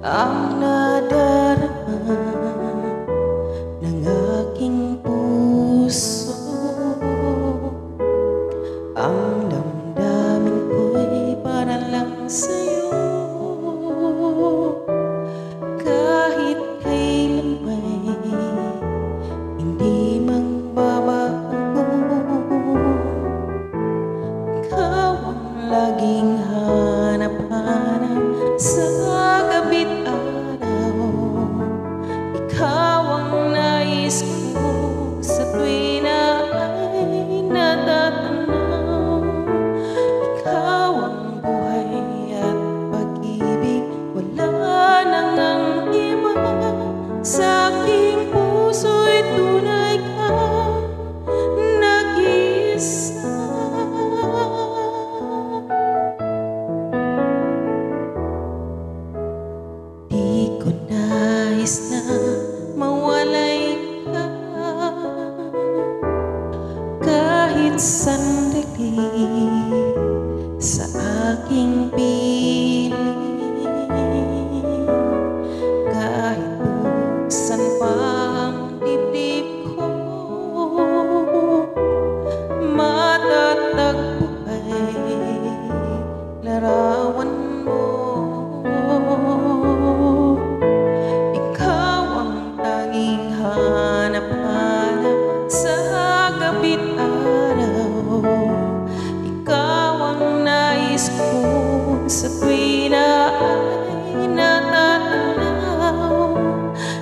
ang nadarama ng aking puso. Ang damdamin ko'y para lang sa'yo. Kahit kailan may hindi magbabago, ikaw ang laging hanap-hanap sa gabi't araw. Ikaw ang nais ko sa tuwi na ay natatanaw. Ikaw ang buhay at pag-ibig, wala nang ang iba. Sa aking puso'y tunay kang nag-iisa. Di ko nais na mawalay ka kahit sandali sa aking piling. Kahit buksan pa ang dibdib ko, matatagpo kay larawan mo. Ikaw ang tanging hanap-hanap sa gabi't araw. Ikaw ang nais ko sa tuwi na ay natatanaw.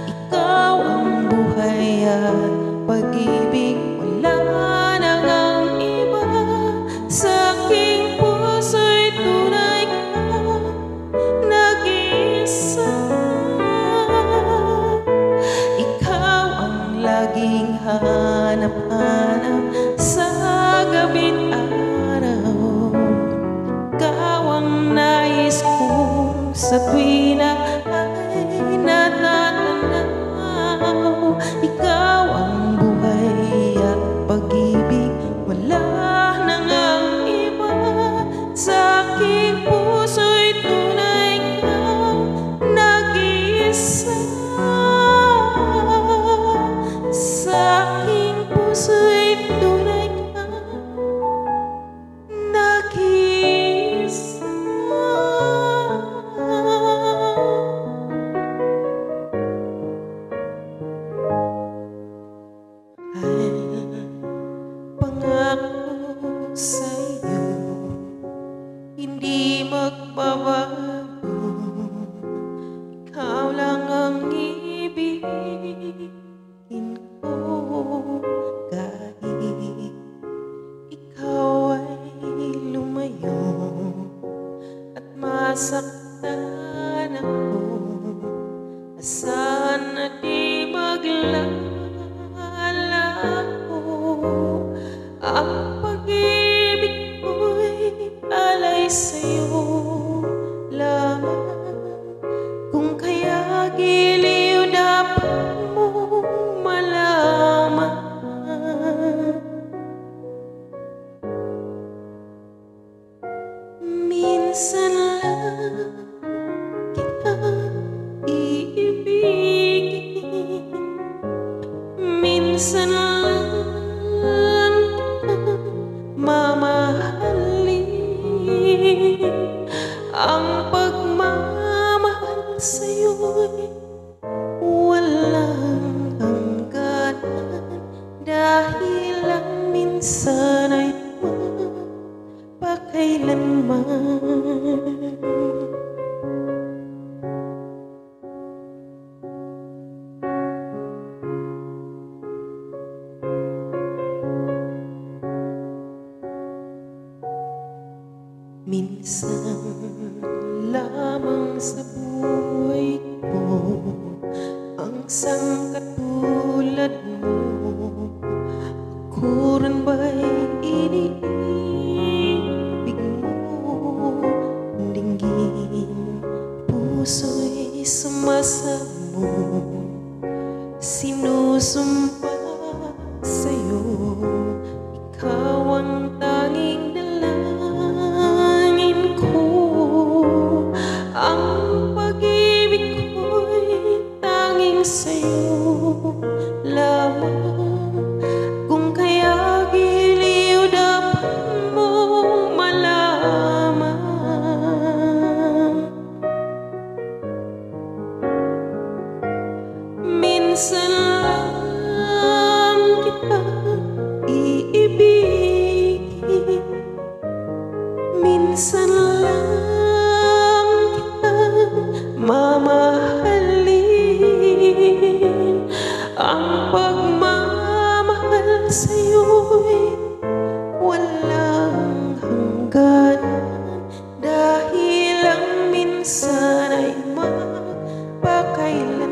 Ikaw ang buhay at pag-ibig, wala nang ang iba. Sa aking puso'y tunay kang nag-iisa. Ikaw ang laging hanap-hanap sa gabi't araw. Ikaw ang nais ko sa tuwi na ay natatanaw. Ikaw ang buhay at pag-ibig, wala nang ang iba. Sa aking puso'y tunay kang nag-iisa. Sa aking puso'y tunay kang nag-iisa. Ay pangako sa'yo, hindi magbabago. Ikaw lang ang ibigin ko. Kahit ikaw ay lumayo at masaktan ako, asahan na di maglaho. Ang pag-ibig ko'y alay sa'yo lamang. Kung kaya giliw dapat mong malaman, minsan lang kita iibigin, minsan lang kita mamahalin. Ang pagmamahal sa'yo'y walang hangganan, dahil lang minsan ay magpakailanman. Minsan lamang sa buhay ko ang sangkatulad mo. Ako rin ba'y iniibig mo? Dinggin puso'y sumasamo, sinusumpa sa'yo. Ikaw ang tanging dalangin ko. Ang pag-ibig minsan lang kita iibigin, minsan lang kita mamahalin. Ang pagmamahal sa'yo'y walang hangganan, dahil ang minsan ay magpakailanman.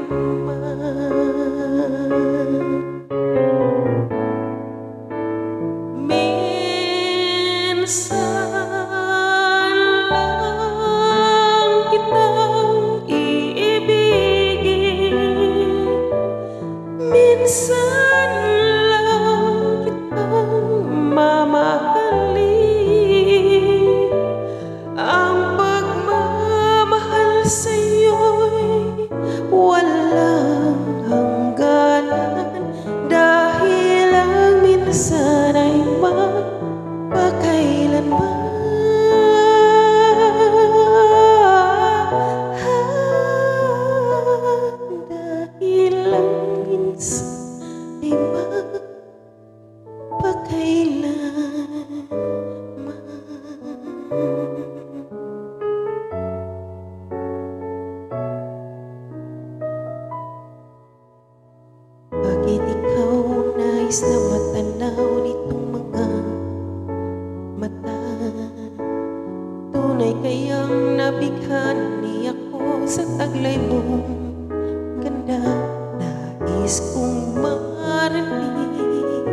Minsan lang kitang iibigin, minsan lang kitang mamahalin. Ang pagmamahal sa'yo'y walang hangganan, dahil ang minsan ay magpakailanman. Dahil ang minsan ay magpakailanman. Bakit ikaw nais na matanaw nitong mga mata? Tunay kayang nabighan ni ako sa taglay mong ganda. Nais kong marinig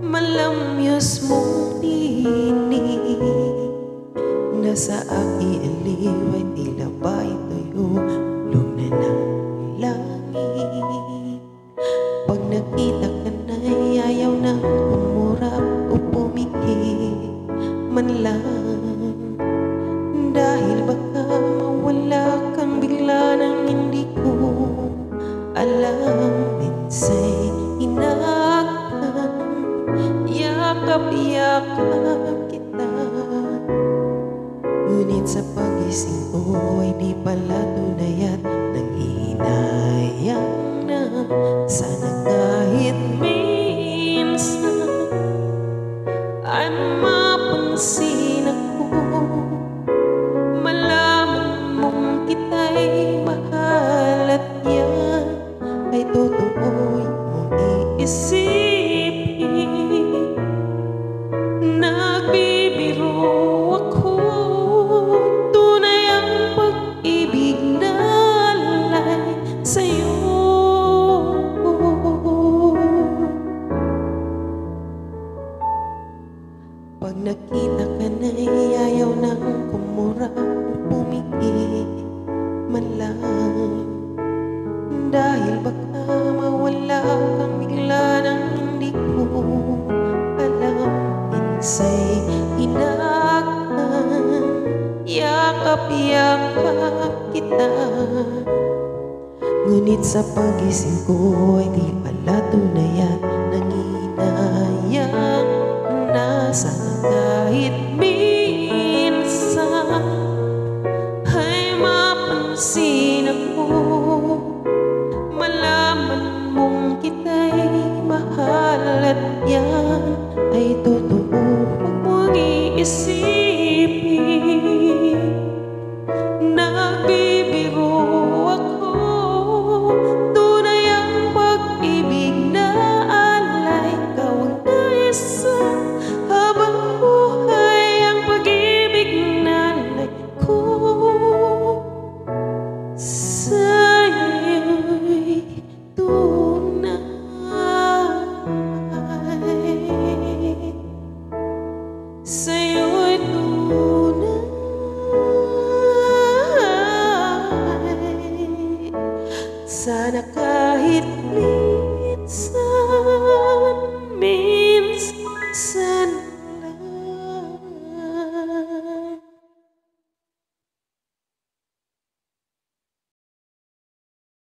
malamyos mong tinig, na sa aking aliw ay tila ba'y tuyulog na ng langit. Pag nakita ka na'y ayaw nang umurap o pumikit man lang, dahil baka mawala kang bigla nang hindi ko alam. Minsa'y hinahakbang, yakap-yakap kita, ngunit sa pagising ko ay di pala tunay at nanghihinayang na. Sana kahit minsan ay mapansin ako, malaman mong kita'y mahal, at yan ay totoo mong iisipin. Nagbibiro ako, tunay ang pag-ibig na alay sa'yo. Pag nakita ka na'y ayaw nang kumura o pumikit man lang, dahil baka mawala kang bigla nang hindi ko alam. Minsa'y hinahakbang, yakap-yakap kita, ngunit sa pagising ko ay di pala tunay at nanginayang na. Sana kahit minsan ay mapansin ako, malaman mong kita'y mahal, at yan ay totoo, huwag mong iisipin. Nagbibiro ako, tunay ang pag-ibig na alay. Ikaw ang naisa habang buhay, ang pag-ibig na alay ko sa'yo'y tunay. Sa'yo'y tunay. Sana kahit minsan